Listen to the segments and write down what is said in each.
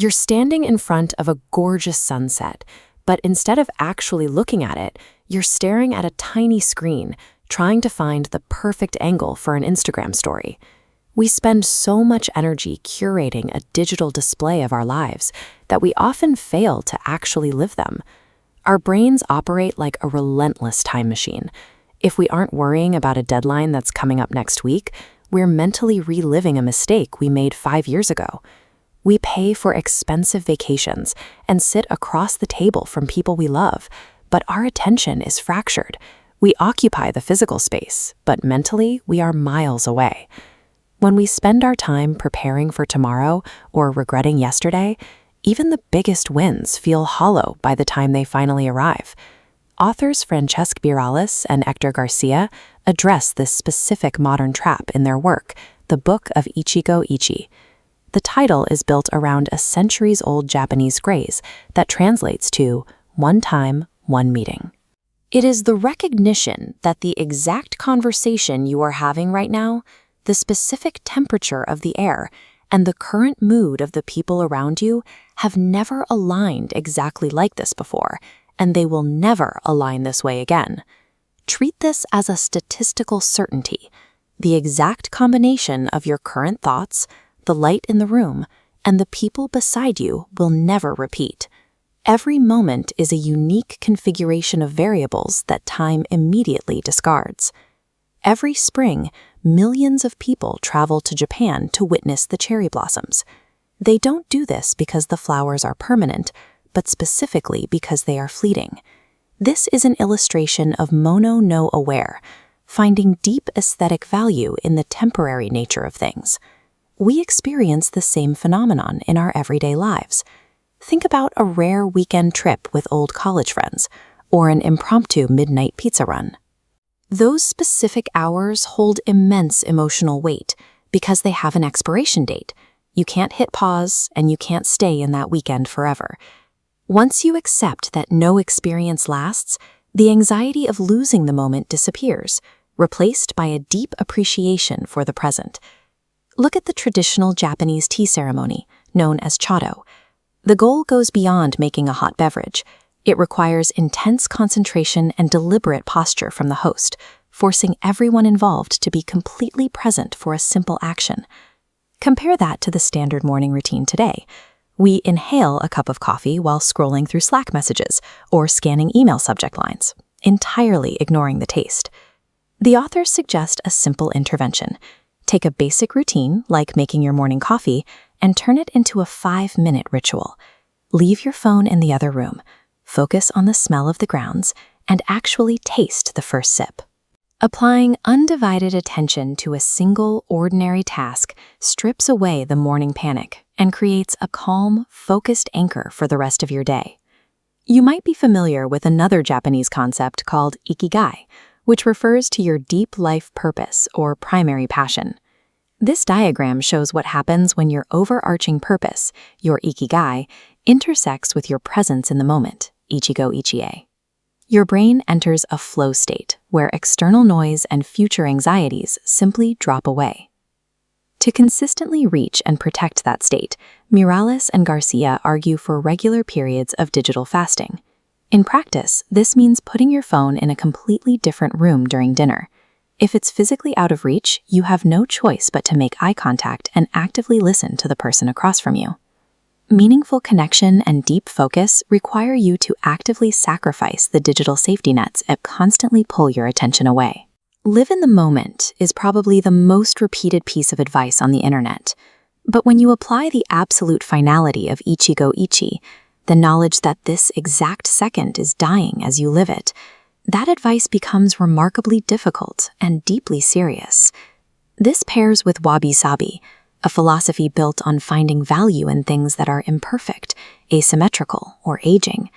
You're standing in front of a gorgeous sunset, but instead of actually looking at it, you're staring at a tiny screen, trying to find the perfect angle for an Instagram story. We spend so much energy curating a digital display of our lives that we often fail to actually live them. Our brains operate like a relentless time machine. If we aren't worrying about a deadline that's coming up next week, we're mentally reliving a mistake we made 5 years ago. We pay for expensive vacations and sit across the table from people we love, but our attention is fractured. We occupy the physical space, but mentally we are miles away. When we spend our time preparing for tomorrow or regretting yesterday, even the biggest wins feel hollow by the time they finally arrive. Authors Francesc Miralles and Héctor García address this specific modern trap in their work, the Book of Ichigo Ichie. The title is built around a centuries-old Japanese phrase that translates to one time, one meeting. It is the recognition that the exact conversation you are having right now, the specific temperature of the air, and the current mood of the people around you have never aligned exactly like this before, and they will never align this way again. Treat this as a statistical certainty. The exact combination of your current thoughts, the light in the room, and the people beside you will never repeat. Every moment is a unique configuration of variables that time immediately discards. Every spring, millions of people travel to Japan to witness the cherry blossoms. They don't do this because the flowers are permanent, but specifically because they are fleeting. This is an illustration of mono-no-aware, finding deep aesthetic value in the temporary nature of things. We experience the same phenomenon in our everyday lives. Think about a rare weekend trip with old college friends, or an impromptu midnight pizza run. Those specific hours hold immense emotional weight because they have an expiration date. You can't hit pause, and you can't stay in that weekend forever. Once you accept that no experience lasts, the anxiety of losing the moment disappears, replaced by a deep appreciation for the present. Look at the traditional Japanese tea ceremony, known as chado. The goal goes beyond making a hot beverage. It requires intense concentration and deliberate posture from the host, forcing everyone involved to be completely present for a simple action. Compare that to the standard morning routine today. We inhale a cup of coffee while scrolling through Slack messages or scanning email subject lines, entirely ignoring the taste. The authors suggest a simple intervention. Take a basic routine, like making your morning coffee, and turn it into a 5-minute ritual. Leave your phone in the other room. Focus on the smell of the grounds, and actually taste the first sip. Applying undivided attention to a single, ordinary task strips away the morning panic and creates a calm, focused anchor for the rest of your day. You might be familiar with another Japanese concept called Ikigai, which refers to your deep life purpose or primary passion. This diagram shows what happens when your overarching purpose, your Ikigai, intersects with your presence in the moment, Ichigo Ichie. Your brain enters a flow state where external noise and future anxieties simply drop away. To consistently reach and protect that state, Miralles and García argue for regular periods of digital fasting. In practice, this means putting your phone in a completely different room during dinner. If it's physically out of reach, you have no choice but to make eye contact and actively listen to the person across from you. Meaningful connection and deep focus require you to actively sacrifice the digital safety nets that constantly pull your attention away. Live in the moment is probably the most repeated piece of advice on the internet. But when you apply the absolute finality of Ichigo Ichie, the knowledge that this exact second is dying as you live it, that advice becomes remarkably difficult and deeply serious. This pairs with wabi-sabi, a philosophy built on finding value in things that are imperfect, asymmetrical, or aging.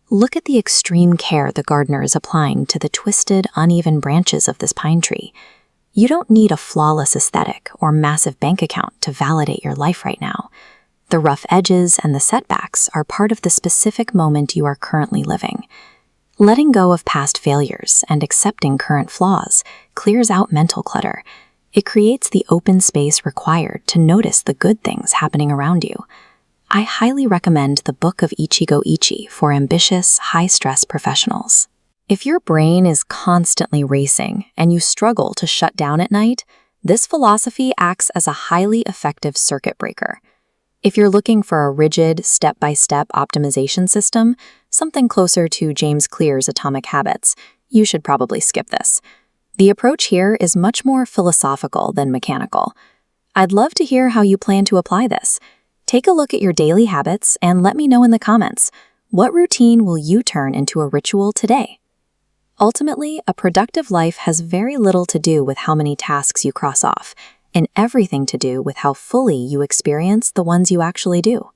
Look at the extreme care the gardener is applying to the twisted, uneven branches of this pine tree. You don't need a flawless aesthetic or massive bank account to validate your life right now. The rough edges and the setbacks are part of the specific moment you are currently living. Letting go of past failures and accepting current flaws clears out mental clutter. It creates the open space required to notice the good things happening around you. I highly recommend the Book of Ichigo Ichie for ambitious, high-stress professionals. If your brain is constantly racing and you struggle to shut down at night, this philosophy acts as a highly effective circuit breaker. If you're looking for a rigid, step-by-step optimization system, something closer to James Clear's Atomic Habits, you should probably skip this. The approach here is much more philosophical than mechanical. I'd love to hear how you plan to apply this. Take a look at your daily habits and let me know in the comments, what routine will you turn into a ritual today? Ultimately, a productive life has very little to do with how many tasks you cross off, and everything to do with how fully you experience the ones you actually do.